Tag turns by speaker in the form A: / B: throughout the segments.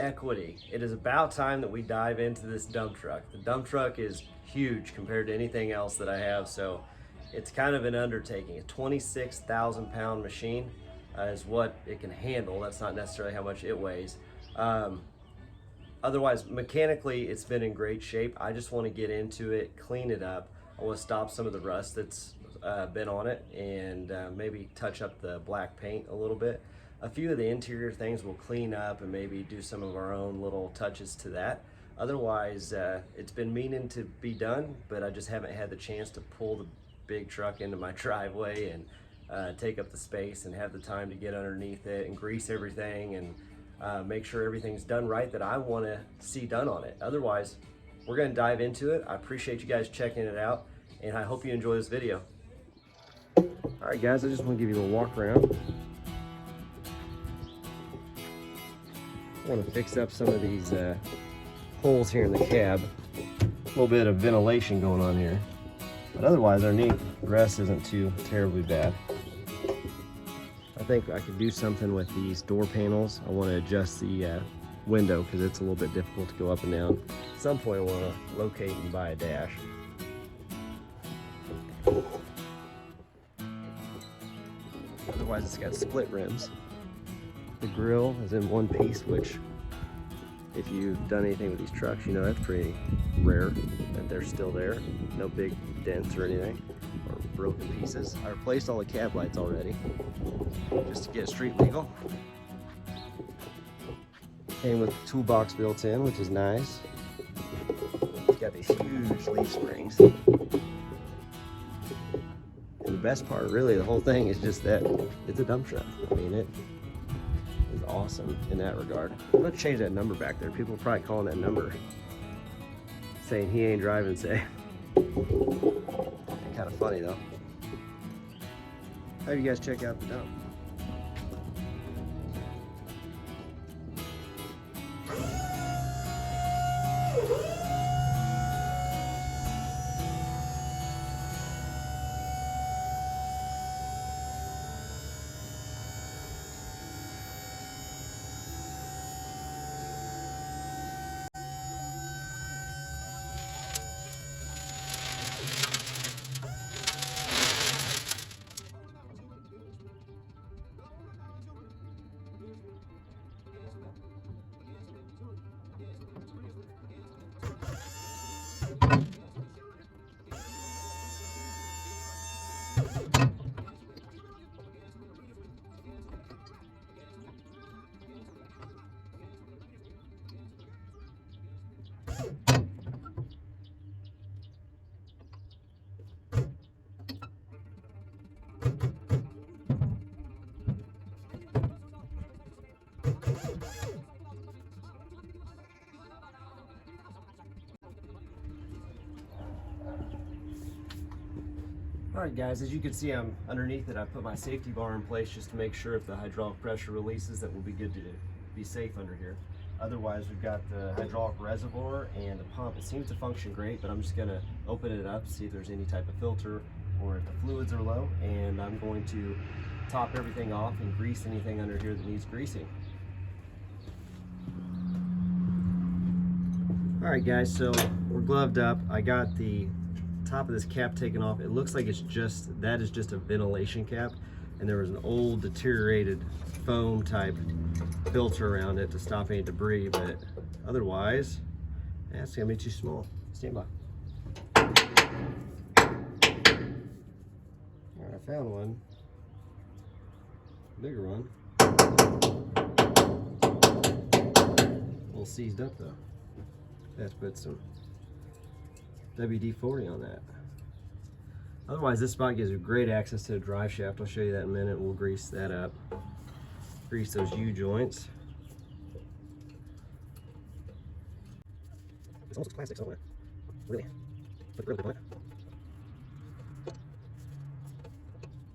A: equity. It is about time that we dive into this dump truck. The dump truck is huge compared to anything else that I have, so it's kind of an undertaking. A 26,000 pound machine is what it can handle. That's not necessarily how much it weighs. Otherwise, mechanically, it's been in great shape. I just want to get into it, clean it up. I want to stop some of the rust that's been on it, and maybe touch up the black paint a little bit. A few of the interior things we'll clean up and maybe do some of our own little touches to that. Otherwise, it's been meaning to be done, but I just haven't had the chance to pull the big truck into my driveway and take up the space and have the time to get underneath it and grease everything and make sure everything's done right that I want to see done on it. Otherwise, we're going to dive into it. I appreciate you guys checking it out, and I hope you enjoy this video. All right, guys, I just want to give you a walk around. I want to fix up some of these holes here in the cab. A little bit of ventilation going on here, but otherwise underneath the rest isn't too terribly bad. I think I could do something with these door panels. I want to adjust the window because it's a little bit difficult to go up and down. At some point I want to locate and buy a dash. Otherwise it's got split rims. The grill is in one piece, which if you've done anything with these trucks, you know that's pretty rare that they're still there. No big dents or anything, or broken pieces. I replaced all the cab lights already, just to get street legal. Came with a toolbox built in, which is nice. It's got these huge leaf springs. And the best part, really, the whole thing is just that it's a dump truck. I mean, it is awesome in that regard. I'm gonna change that number back there. People are probably calling that number saying he ain't driving safe. Kind of funny though. Have you guys check out the dump. Alright guys, as you can see, I'm underneath it. I put my safety bar in place just to make sure if the hydraulic pressure releases that we'll be good to be safe under here. Otherwise, we've got the hydraulic reservoir and the pump. It seems to function great, but I'm just going to open it up, see if there's any type of filter or if the fluids are low, and I'm going to top everything off and grease anything under here that needs greasing. Alright guys, so we're gloved up. I got the top of this cap taken off. It looks like that is just a ventilation cap, and there was an old deteriorated foam type filter around it to stop any debris, but otherwise that's gonna be too small. Stand by. All right, I found one, bigger one. A little seized up though. Let's put some WD-40 on that. Otherwise, this spot gives you great access to the drive shaft. I'll show you that in a minute. We'll grease that up. Grease those U-joints. It's almost plastic somewhere. Really? Put really quick on it.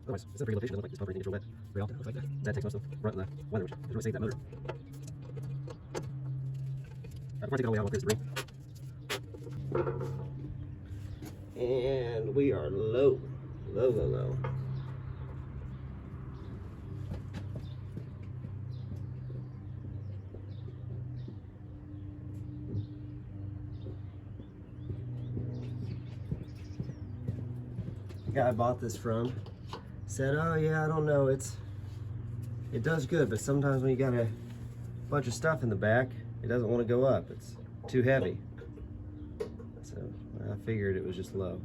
A: Otherwise, it's in a pretty location. It doesn't look like it's pumping anything wet very often. It looks like that. That takes most of the brunt of the weather, which really saved that motor. Alright, before I take it all the way out, I'll clear this debris. And we are low. The guy I bought this from said, oh yeah, I don't know, it does good, but sometimes when you got a bunch of stuff in the back, it doesn't want to go up. It's too heavy. So I figured it was just low.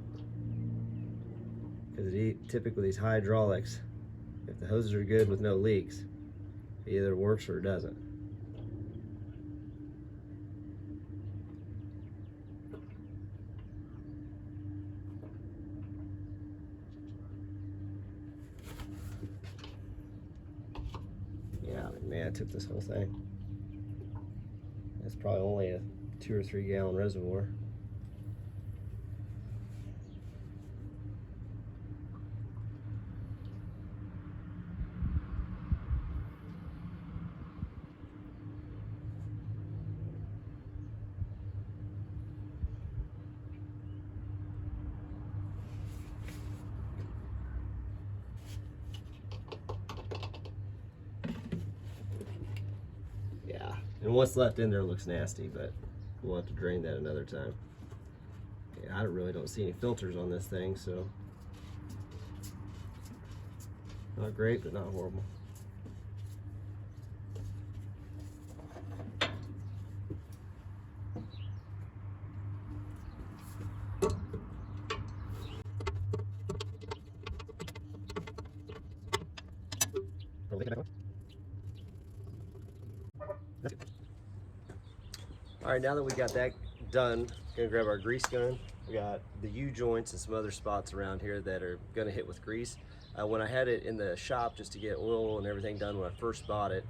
A: Because typically these hydraulics, if the hoses are good with no leaks, it either works or it doesn't. Yeah, man, I took this whole thing. It's probably only a 2 or 3 gallon reservoir. Yeah, and what's left in there looks nasty, but we'll have to drain that another time. Yeah, I really don't see any filters on this thing, so not great, but not horrible. All right, now that we got that done, gonna grab our grease gun. We got the U-joints and some other spots around here that are gonna hit with grease. When I had it in the shop just to get oil and everything done when I first bought it,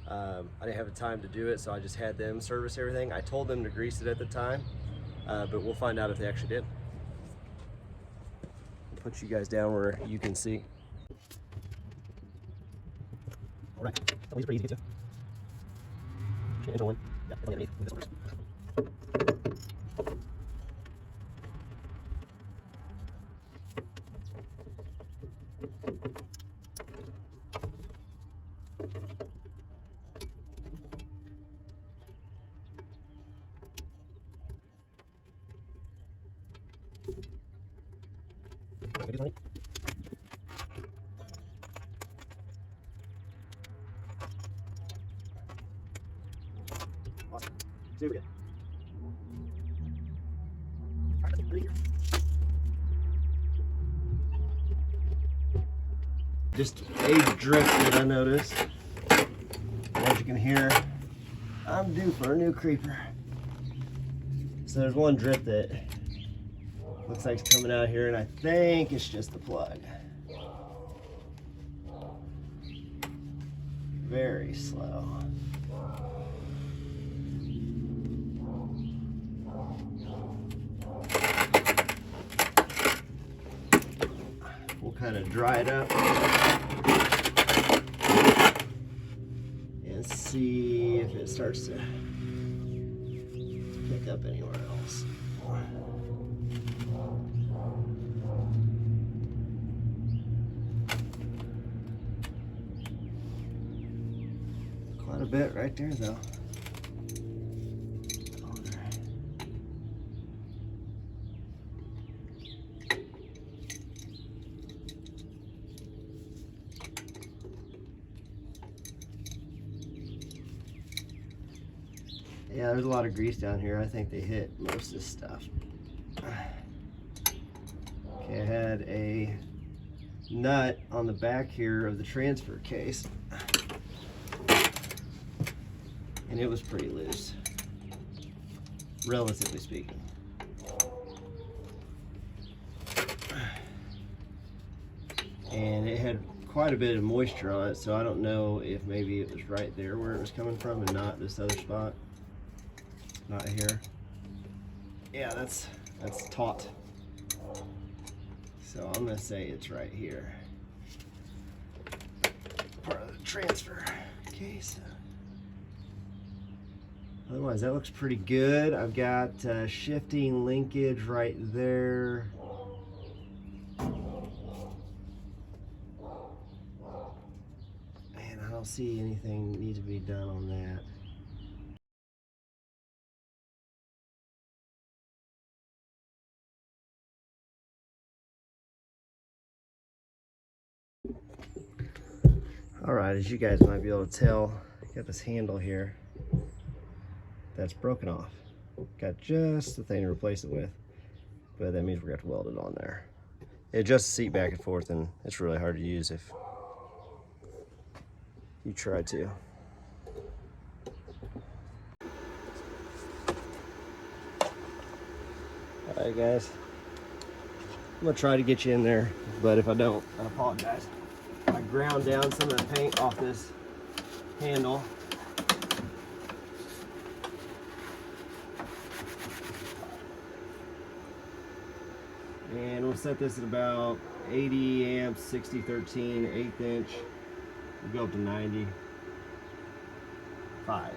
A: I didn't have the time to do it, so I just had them service everything. I told them to grease it at the time, but we'll find out if they actually did. I'll put you guys down where you can see. All right, so these are pretty easy to get to. Engine one, yeah, definitely underneath. Move this first. Awesome. Super good. Just a drip that I noticed. As you can hear, I'm due for a new creeper. So there's one drip that looks like it's coming out here, and I think it's just the plug. Very slow. We'll kind of dry it up and see if it starts to pick up anywhere else. Quite a bit right there though. Yeah, there's a lot of grease down here. I think they hit most of this stuff. Okay, I had a nut on the back here of the transfer case, and it was pretty loose, relatively speaking. And it had quite a bit of moisture on it, so I don't know if maybe it was right there where it was coming from and not this other spot. Not here. Yeah, that's taut. So I'm gonna say it's right here. Part of the transfer case. Otherwise, that looks pretty good. I've got shifting linkage right there. And I don't see anything need to be done on that. All right, as you guys might be able to tell, I got this handle here that's broken off. Got just the thing to replace it with, but that means we're going to weld it on there. It adjusts the seat back and forth, and it's really hard to use if you try to. All right, guys. I'm gonna try to get you in there, but if I don't, I apologize. I ground down some of the paint off this handle. And we'll set this at about 80 amps, 6013, 1/8 inch. We'll go up to 95.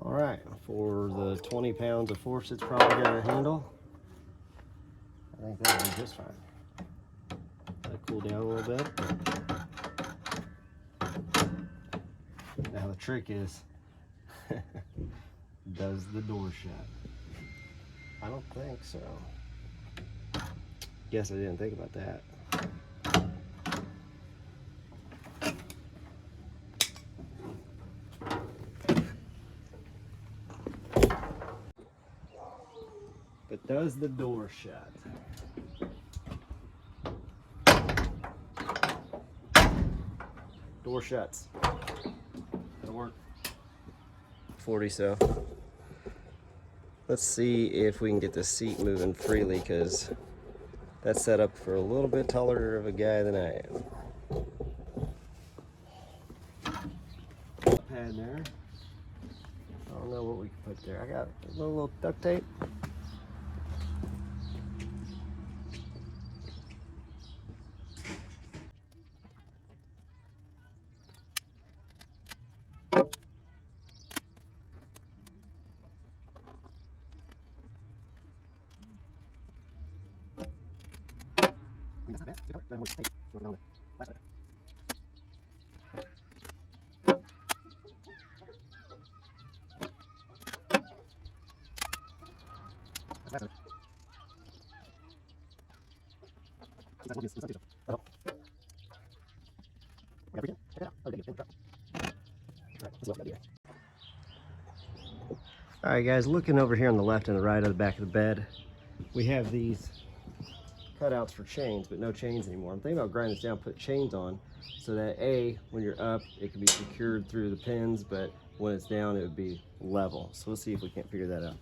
A: All right, for the 20 pounds of force it's probably gonna handle, I think that'll be just fine. Let it cool down a little bit. Now the trick is, does the door shut? I don't think so. Guess I didn't think about that. But does the door shut? Door shuts. That'll work. 40 so. Let's see if we can get the seat moving freely, because that's set up for a little bit taller of a guy than I am. Pad there. I don't know what we can put there. I got a little duct tape. All right, guys, looking over here on the left and the right of the back of the bed, we have these cutouts for chains, but no chains anymore. I'm thinking about grinding this down, put chains on, so that when you're up, it can be secured through the pins, but when it's down, it would be level. So we'll see if we can't figure that out.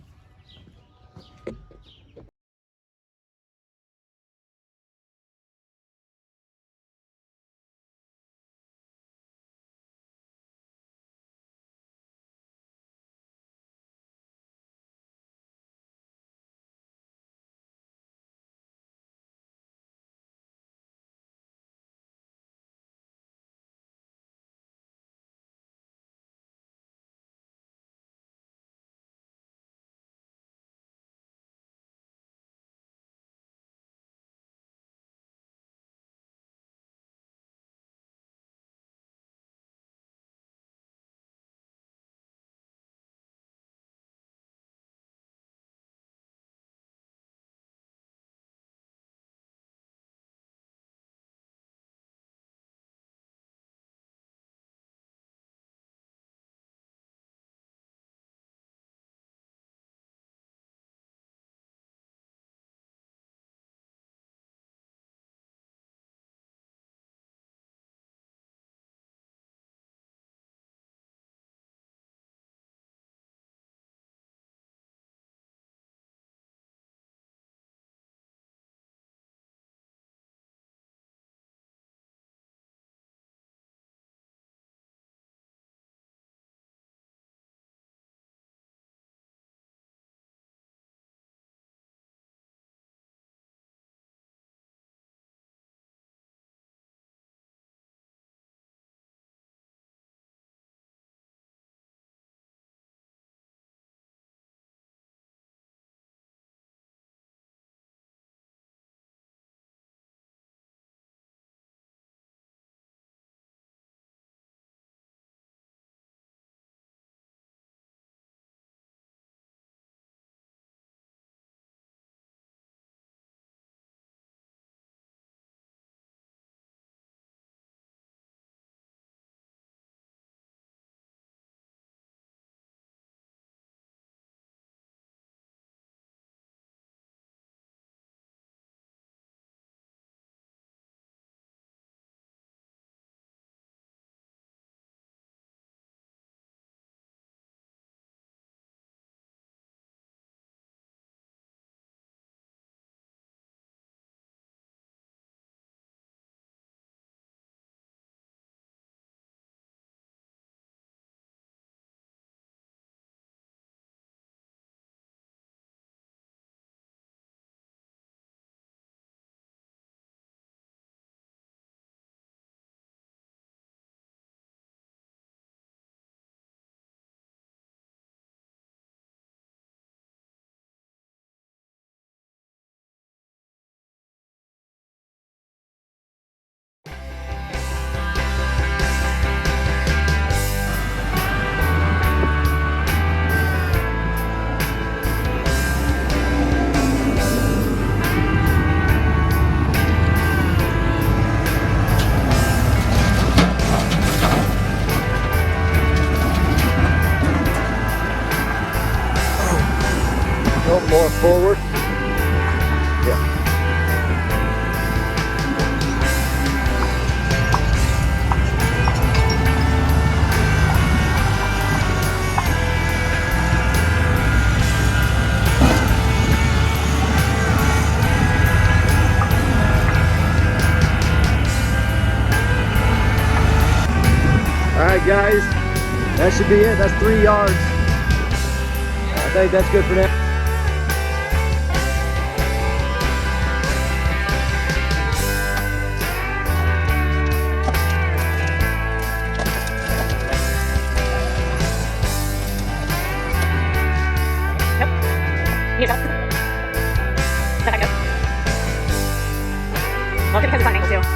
A: forward. Yeah. All right, guys, that should be it. That's 3 yards. I think that's good for now.
B: Here you go. Well, it depends on angle too.